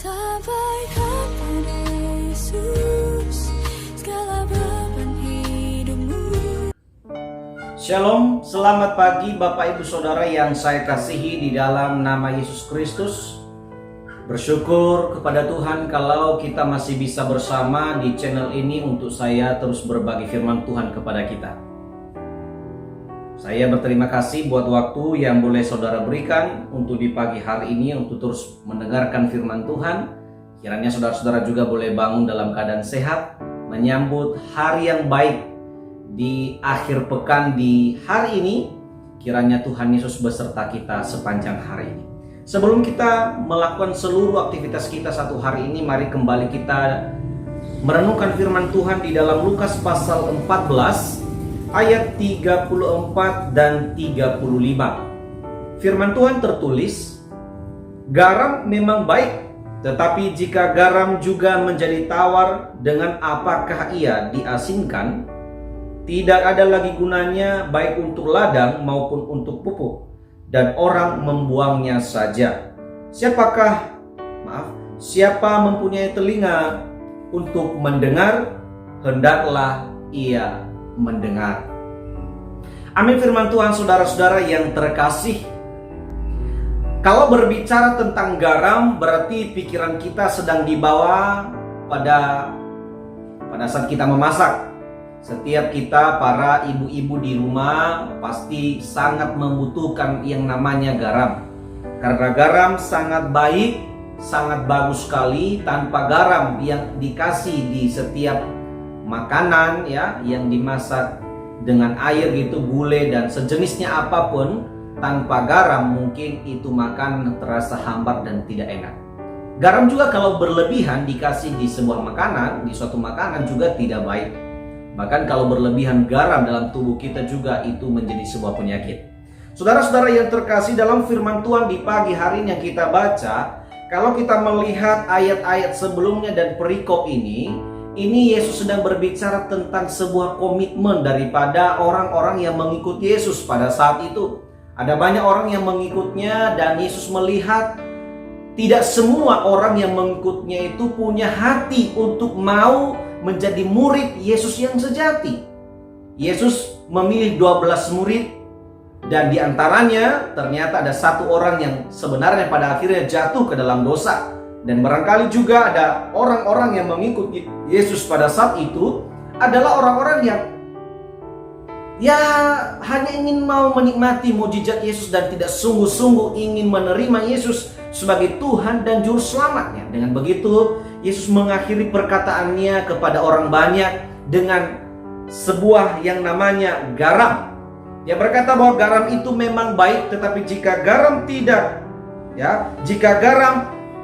Sampai kapan Yesus segala beban hidupmu. Shalom, selamat pagi Bapak Ibu Saudara yang saya kasihi di dalam nama Yesus Kristus. Bersyukur kepada Tuhan kalau kita masih bisa bersama di channel ini untuk saya terus berbagi firman Tuhan kepada kita. Saya berterima kasih buat waktu yang boleh saudara berikan untuk di pagi hari ini untuk terus mendengarkan firman Tuhan. Kiranya saudara-saudara juga boleh bangun dalam keadaan sehat, menyambut hari yang baik di akhir pekan di hari ini. Kiranya Tuhan Yesus beserta kita sepanjang hari ini. Sebelum kita melakukan seluruh aktivitas kita satu hari ini, mari kembali kita merenungkan firman Tuhan di dalam Lukas pasal 14 ayat 34 dan 35. Firman Tuhan tertulis, garam memang baik, tetapi jika garam juga menjadi tawar, dengan apakah ia diasinkan? Tidak ada lagi gunanya baik untuk ladang maupun untuk pupuk, dan orang membuangnya saja. Siapa mempunyai telinga untuk mendengar, hendaklah ia mendengar. Amin. Firman Tuhan, saudara-saudara yang terkasih, kalau berbicara tentang garam, berarti pikiran kita sedang dibawa pada saat kita memasak. Setiap kita para ibu-ibu di rumah pasti sangat membutuhkan yang namanya garam. Karena garam sangat baik, sangat bagus sekali. Tanpa garam yang dikasih di setiap makanan ya, yang dimasak dengan air gitu, gulai dan sejenisnya apapun, tanpa garam mungkin itu makan terasa hambar dan tidak enak. Garam juga kalau berlebihan dikasih di sebuah makanan, di suatu makanan juga tidak baik. Bahkan kalau berlebihan garam dalam tubuh kita juga itu menjadi sebuah penyakit. Saudara-saudara yang terkasih, dalam firman Tuhan di pagi hari yang kita baca, kalau kita melihat ayat-ayat sebelumnya dan perikop ini Yesus sedang berbicara tentang sebuah komitmen daripada orang-orang yang mengikuti Yesus pada saat itu. Ada banyak orang yang mengikutnya dan Yesus melihat tidak semua orang yang mengikutnya itu punya hati untuk mau menjadi murid Yesus yang sejati. Yesus memilih 12 murid dan diantaranya ternyata ada satu orang yang sebenarnya pada akhirnya jatuh ke dalam dosa. Dan barangkali juga ada orang-orang yang mengikuti Yesus pada saat itu adalah orang-orang yang hanya ingin mau menikmati mujizat Yesus dan tidak sungguh-sungguh ingin menerima Yesus sebagai Tuhan dan Juru Selamatnya. Dengan begitu, Yesus mengakhiri perkataannya kepada orang banyak dengan sebuah yang namanya garam. Dia berkata bahwa garam itu memang baik, tetapi jika garam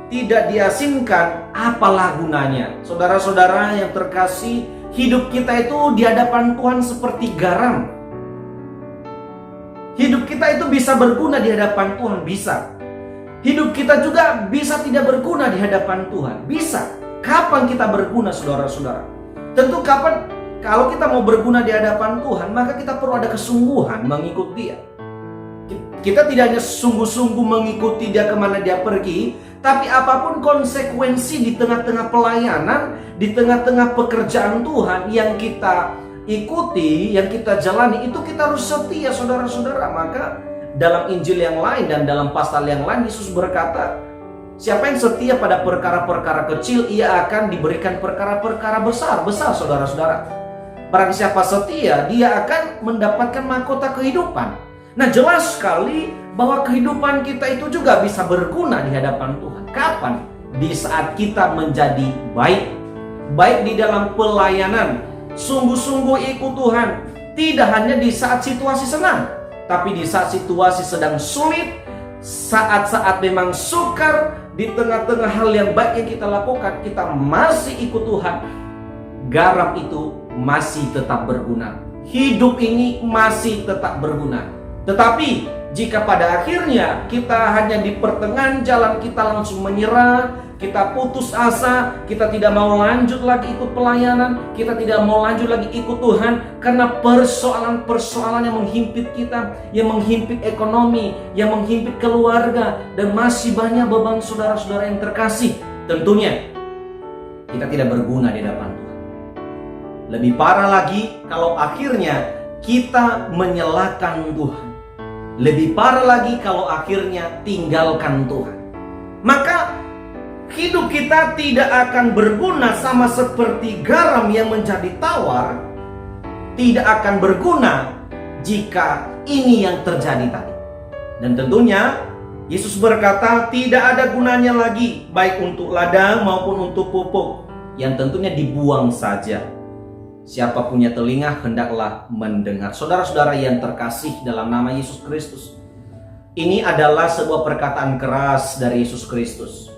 tidak diasinkan, apalah gunanya? Saudara-saudara yang terkasih, hidup kita itu di hadapan Tuhan seperti garam. Hidup kita itu bisa berguna di hadapan Tuhan, bisa. Hidup kita juga bisa tidak berguna di hadapan Tuhan, bisa. Kapan kita berguna, saudara-saudara? Tentu kapan? Kalau kita mau berguna di hadapan Tuhan, maka kita perlu ada kesungguhan mengikuti Dia. Kita tidak hanya sungguh-sungguh mengikuti Dia kemana Dia pergi, tapi apapun konsekuensi di tengah-tengah pelayanan, di tengah-tengah pekerjaan Tuhan yang kita ikuti, yang kita jalani, itu kita harus setia, saudara-saudara. Maka dalam Injil yang lain dan dalam pasal yang lain, Yesus berkata, siapa yang setia pada perkara-perkara kecil, ia akan diberikan perkara-perkara besar, saudara-saudara. Barang siapa setia, dia akan mendapatkan mahkota kehidupan. Nah, jelas sekali bahwa kehidupan kita itu juga bisa berguna di hadapan Tuhan. Kapan? Di saat kita menjadi baik. Baik di dalam pelayanan, sungguh-sungguh ikut Tuhan. Tidak hanya di saat situasi senang, tapi di saat situasi sedang sulit, saat-saat memang sukar, di tengah-tengah hal yang baik yang kita lakukan, kita masih ikut Tuhan. Garam itu masih tetap berguna. Hidup ini masih tetap berguna. Tetapi jika pada akhirnya kita hanya di pertengahan jalan kita langsung menyerah, kita putus asa, kita tidak mau lanjut lagi ikut pelayanan, kita tidak mau lanjut lagi ikut Tuhan karena persoalan-persoalan yang menghimpit kita, yang menghimpit ekonomi, yang menghimpit keluarga, dan masih banyak beban saudara-saudara yang terkasih. tentunya kita tidak berguna di hadapan Tuhan. Lebih parah lagi kalau akhirnya kita menyalahkan Tuhan. Lebih parah lagi kalau akhirnya tinggalkan Tuhan. Maka hidup kita tidak akan berguna, sama seperti garam yang menjadi tawar tidak akan berguna jika ini yang terjadi tadi. Dan tentunya Yesus berkata tidak ada gunanya lagi baik untuk ladang maupun untuk pupuk, yang tentunya dibuang saja. Siapa punya telinga hendaklah mendengar. Saudara-saudara yang terkasih dalam nama Yesus Kristus, ini adalah sebuah perkataan keras dari Yesus Kristus.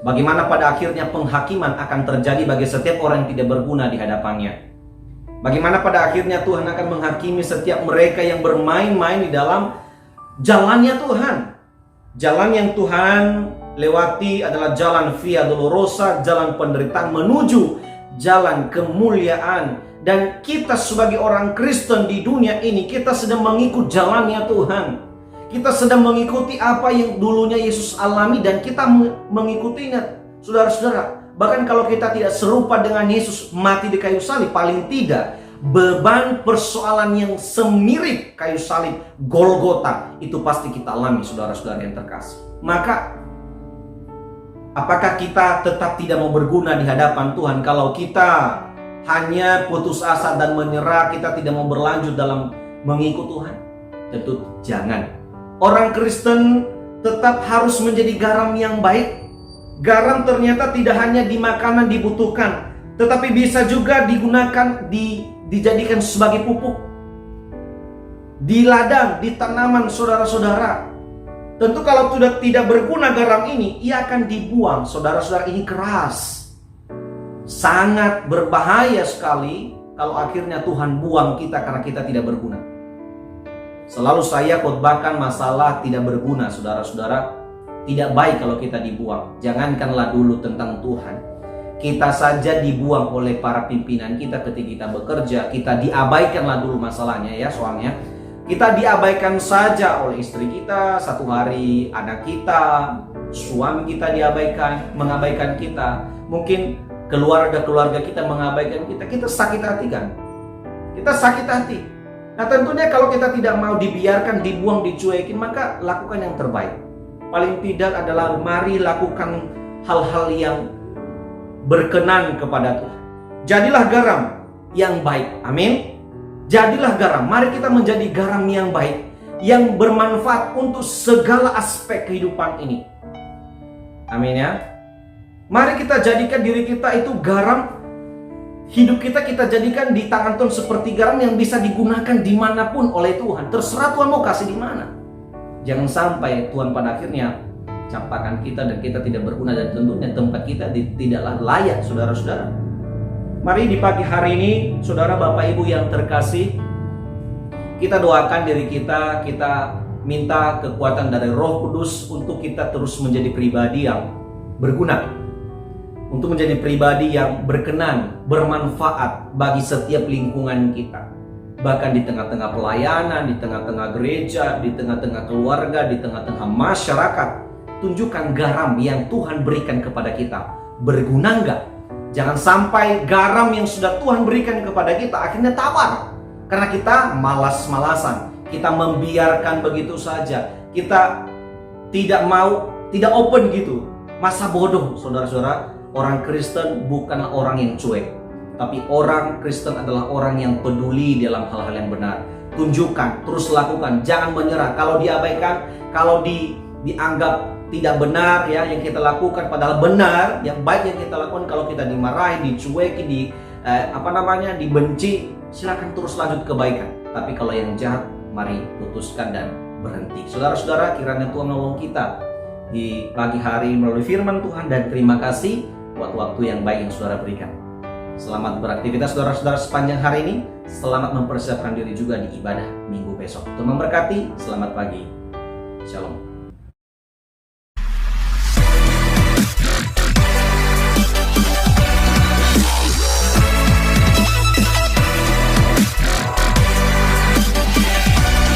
Bagaimana pada akhirnya penghakiman akan terjadi bagi setiap orang yang tidak berguna di hadapannya. Bagaimana pada akhirnya Tuhan akan menghakimi setiap mereka yang bermain-main di dalam jalannya Tuhan. Jalan yang Tuhan lewati adalah jalan Via Dolorosa, jalan penderitaan menuju jalan kemuliaan. Dan kita sebagai orang Kristen di dunia ini, kita sedang mengikut jalannya Tuhan. Kita sedang mengikuti apa yang dulunya Yesus alami dan kita mengikutinya. Saudara-saudara, bahkan kalau kita tidak serupa dengan Yesus mati di kayu salib, paling tidak beban persoalan yang semirip kayu salib Golgota itu pasti kita alami, saudara-saudara yang terkasih. Maka apakah kita tetap tidak mau berguna di hadapan Tuhan kalau kita hanya putus asa dan menyerah, kita tidak mau berlanjut dalam mengikut Tuhan? Tentu jangan. Orang Kristen tetap harus menjadi garam yang baik. Garam ternyata tidak hanya di makanan dibutuhkan, tetapi bisa juga digunakan dijadikan sebagai pupuk di ladang, di tanaman, saudara-saudara. Tentu kalau sudah tidak berguna garam ini, ia akan dibuang. Saudara-saudara, ini keras, sangat berbahaya sekali kalau akhirnya Tuhan buang kita karena kita tidak berguna. Selalu saya khotbahkan masalah tidak berguna, saudara-saudara. Tidak baik kalau kita dibuang. Jangankanlah dulu tentang Tuhan, kita saja dibuang oleh para pimpinan kita ketika kita bekerja. Kita diabaikanlah dulu masalahnya ya, soalnya kita diabaikan saja oleh istri kita, satu hari anak kita, suami kita mengabaikan kita. Mungkin keluarga kita mengabaikan kita. Kita sakit hati kan? Kita sakit hati. Nah tentunya kalau kita tidak mau dibiarkan, dibuang, dicuekin, maka lakukan yang terbaik. Paling tidak adalah mari lakukan hal-hal yang berkenan kepada Tuhan. Jadilah garam yang baik. Amin. Jadilah garam. Mari kita menjadi garam yang baik, yang bermanfaat untuk segala aspek kehidupan ini. Amin ya. Mari kita jadikan diri kita itu garam. Hidup kita jadikan di tangan Tuhan seperti garam yang bisa digunakan dimanapun oleh Tuhan. Terserah Tuhan mau kasih di mana. Jangan sampai Tuhan pada akhirnya campakkan kita dan kita tidak berguna, dan tentunya tempat kita tidaklah layak, saudara-saudara. Mari di pagi hari ini, saudara, Bapak Ibu yang terkasih, kita doakan diri kita minta kekuatan dari Roh Kudus untuk kita terus menjadi pribadi yang berguna, untuk menjadi pribadi yang berkenan, bermanfaat bagi setiap lingkungan kita. Bahkan di tengah-tengah pelayanan, di tengah-tengah gereja, di tengah-tengah keluarga, di tengah-tengah masyarakat, tunjukkan garam yang Tuhan berikan kepada kita. Berguna enggak? Jangan sampai garam yang sudah Tuhan berikan kepada kita akhirnya tawar. Karena kita malas-malasan, kita membiarkan begitu saja. Kita tidak open gitu. Masa bodoh, saudara-saudara. Orang Kristen bukanlah orang yang cuek, tapi orang Kristen adalah orang yang peduli dalam hal-hal yang benar. Tunjukkan, terus lakukan, jangan menyerah. Kalau diabaikan, kalau dianggap tidak benar ya yang kita lakukan, padahal benar, yang baik yang kita lakukan, kalau kita dimarahi, dicueki, dibenci, silakan terus lanjut kebaikan. Tapi kalau yang jahat, mari putuskan dan berhenti. Saudara-saudara, kiranya Tuhan menolong kita di pagi hari melalui firman Tuhan, dan terima kasih buat waktu yang baik yang saudara berikan. Selamat beraktivitas saudara-saudara sepanjang hari ini. Selamat mempersiapkan diri juga di ibadah minggu besok. Tuhan memberkati. Selamat pagi. Shalom.